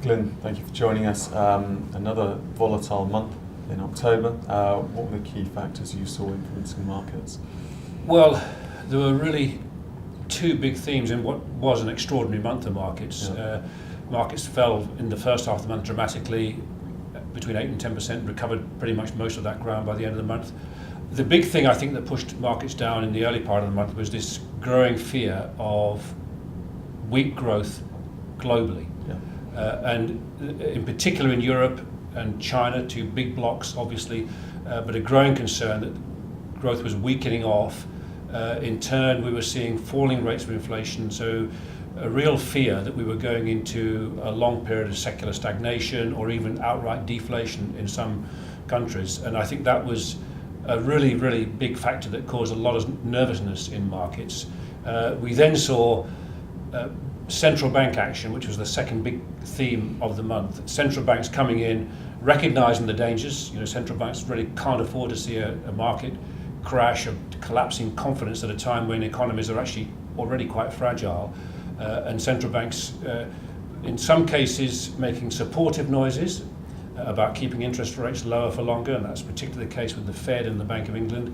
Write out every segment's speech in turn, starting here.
Glyn, thank you for joining us. Another volatile month in October. What were the key factors you saw influencing markets? Well, there were really two big themes in what was an extraordinary month of markets. Yeah. Markets fell in the first half of the month dramatically, between 8 and 10%, recovered pretty much most of that ground by the end of the month. The big thing I think that pushed markets down in the early part of the month was this growing fear of weak growth globally. Yeah. And in particular in Europe and China, two big blocks obviously, but a growing concern that growth was weakening off. In turn, we were seeing falling rates of inflation, so a real fear that we were going into a long period of secular stagnation or even outright deflation in some countries. And I think that was a really, really big factor that caused a lot of nervousness in markets. We then saw central bank action, which was the second big theme of the month. Central banks coming in, recognizing the dangers. Central banks really can't afford to see a market crash, a collapsing confidence at a time when economies are actually already quite fragile. And central banks, in some cases, making supportive noises about keeping interest rates lower for longer, and that's particularly the case with the Fed and the Bank of England.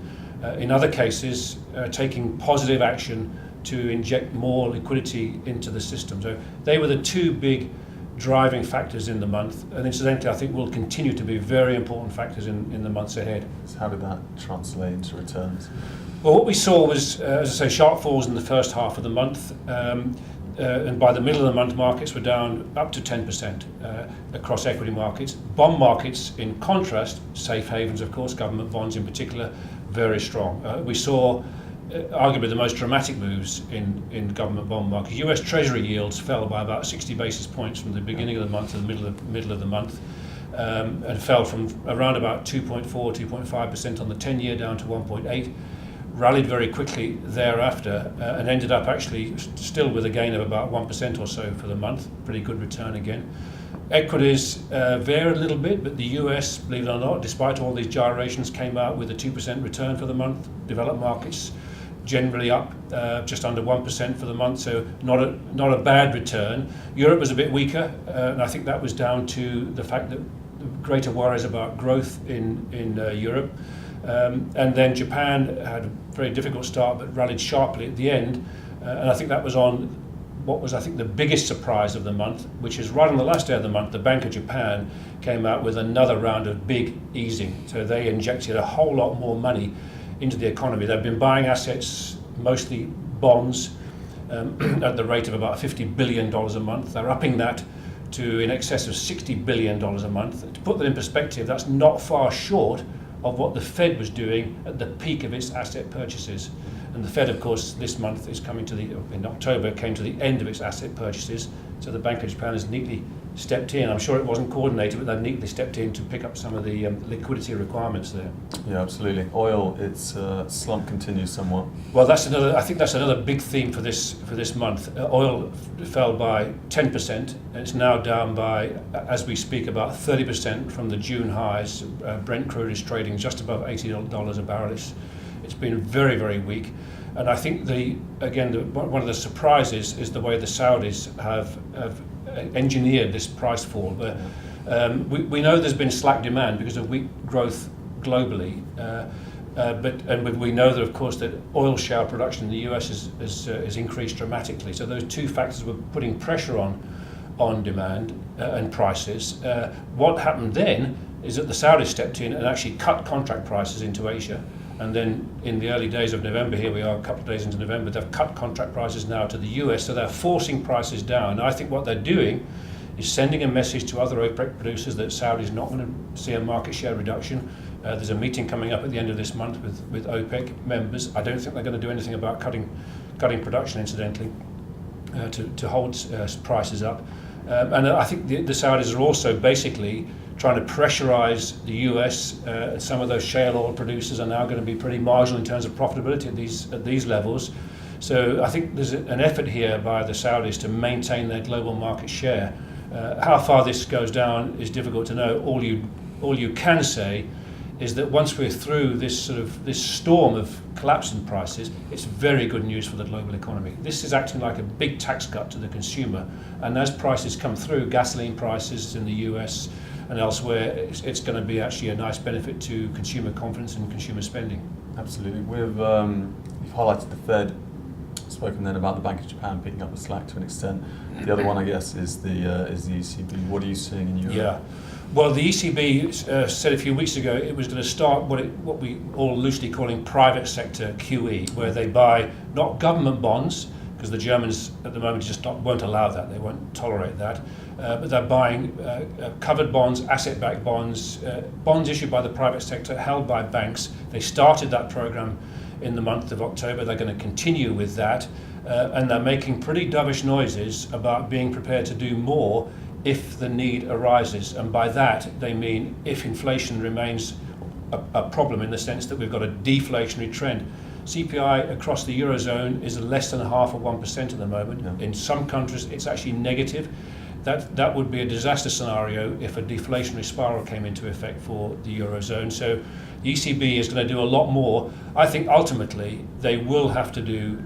In other cases, taking positive action to inject more liquidity into the system. So they were the two big driving factors in the month, and incidentally I think will continue to be very important factors in the months ahead. So how did that translate into returns? Well, what we saw was, as I say, sharp falls in the first half of the month, and by the middle of the month markets were down up to 10% across equity markets. Bond markets, in contrast, safe havens of course, government bonds in particular, very strong. We saw arguably the most dramatic moves in government bond markets. US Treasury yields fell by about 60 basis points from the beginning of the month to the middle of the month, and fell from around about 2.4, 2.5% on the 10-year down to 1.8. Rallied very quickly thereafter, and ended up actually still with a gain of about 1% or so for the month. Pretty good return again. Equities varied a little bit, but the US, believe it or not, despite all these gyrations, came out with a 2% return for the month. Developed markets generally up just under 1% for the month, so not a bad return. Europe was a bit weaker, and I think that was down to the fact that greater worries about growth in Europe. And then Japan had a very difficult start but rallied sharply at the end, and I think that was on what was, I think, the biggest surprise of the month, which is right on the last day of the month, the Bank of Japan came out with another round of big easing. So they injected a whole lot more money into the economy. They've been buying assets, mostly bonds, at the rate of about $50 billion a month. They're upping that to in excess of $60 billion a month. To put that in perspective, that's not far short of what the Fed was doing at the peak of its asset purchases. And the Fed, of course, this month is in October, came to the end of its asset purchases. So the Bank of Japan has neatly stepped in. I'm sure it wasn't coordinated, but they've neatly stepped in to pick up some of the liquidity requirements there. Yeah, absolutely. Oil, its slump continues somewhat. Well, I think that's another big theme for this month. Oil fell by 10%, and it's now down by, as we speak, about 30% from the June highs. Brent crude is trading just above $80 a barrel. It's been very, very weak. And I think one of the surprises is the way the Saudis have engineered this price fall. We know there's been slack demand because of weak growth globally, but we know that, of course, that oil shale production in the US has increased dramatically. So those two factors were putting pressure on demand and prices. What happened then is that the Saudis stepped in and actually cut contract prices into Asia. And then in the early days of November, here we are a couple of days into November, they've cut contract prices now to the US, so they're forcing prices down. I think what they're doing is sending a message to other OPEC producers that Saudi's not going to see a market share reduction. There's a meeting coming up at the end of this month with OPEC members. I don't think they're going to do anything about cutting production, incidentally, to hold prices up. And I think the Saudis are also basically trying to pressurize the US. Some of those shale oil producers are now going to be pretty marginal in terms of profitability at these levels. So I think there's an effort here by the Saudis to maintain their global market share. How far this goes down is difficult to know. All you can say is that once we're through this storm of collapsing prices, it's very good news for the global economy. This is acting like a big tax cut to the consumer, and as prices come through, gasoline prices in the US and elsewhere, it's going to be actually a nice benefit to consumer confidence and consumer spending. Absolutely. You've highlighted the Fed, spoken then about the Bank of Japan picking up the slack to an extent. The other one, I guess, is the ECB. What are you seeing in Europe? Yeah. Well, the ECB said a few weeks ago it was going to start what we all loosely calling private sector QE, where they buy not government bonds, because the Germans at the moment won't allow that, they won't tolerate that, but they're buying covered bonds, asset-backed bonds, bonds issued by the private sector, held by banks. They started that program in the month of October. They're going to continue with that, and they're making pretty dovish noises about being prepared to do more if the need arises, and by that they mean if inflation remains a problem, in the sense that we've got a deflationary trend. CPI across the Eurozone is less than 0.5% at the moment. Yeah. In some countries it's actually negative. That would be a disaster scenario if a deflationary spiral came into effect for the Eurozone. So the ECB is going to do a lot more. I think ultimately they will have to do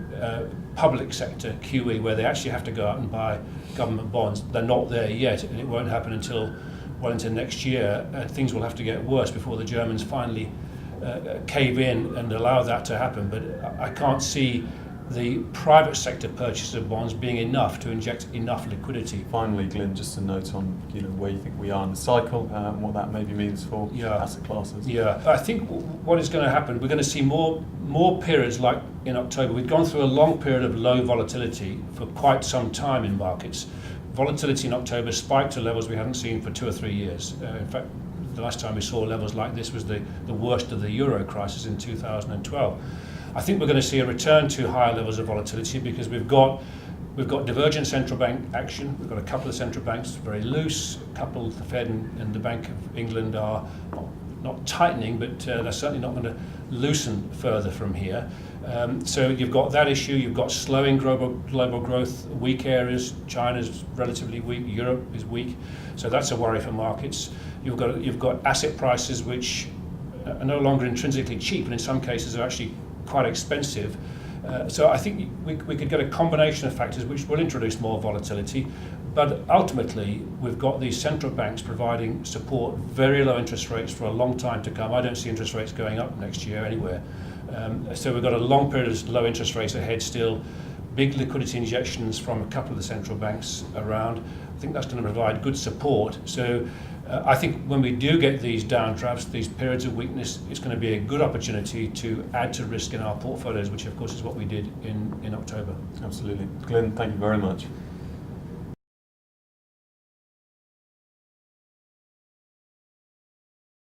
public sector QE, where they actually have to go out and buy government bonds. They're not there yet, and it won't happen until well into next year. Things will have to get worse before the Germans finally cave in and allow that to happen. But I can't see the private sector purchase of bonds being enough to inject enough liquidity. Finally, Glyn, just a note on where you think we are in the cycle and what that maybe means for asset classes. Yeah, I think what is going to happen, we're going to see more periods like in October. We've gone through a long period of low volatility for quite some time in markets. Volatility in October spiked to levels we haven't seen for 2 or 3 years. In fact, the last time we saw levels like this was the worst of the Euro crisis in 2012. I think we're going to see a return to higher levels of volatility because we've got divergent central bank action. We've got a couple of central banks very loose. A couple, the Fed and the Bank of England, are not tightening, but they're certainly not going to loosen further from here. So you've got that issue. You've got slowing global growth, weak areas. China's relatively weak. Europe is weak. So that's a worry for markets. You've got asset prices which are no longer intrinsically cheap, and in some cases are actually quite expensive. So I think we could get a combination of factors which will introduce more volatility, but ultimately we've got these central banks providing support, very low interest rates for a long time to come. I don't see interest rates going up next year anywhere. So we've got a long period of low interest rates ahead still, big liquidity injections from a couple of the central banks around. I think that's going to provide good support. So I think when we do get these downdrafts, these periods of weakness, it's going to be a good opportunity to add to risk in our portfolios, which of course is what we did in October. Absolutely. Glyn, thank you very much.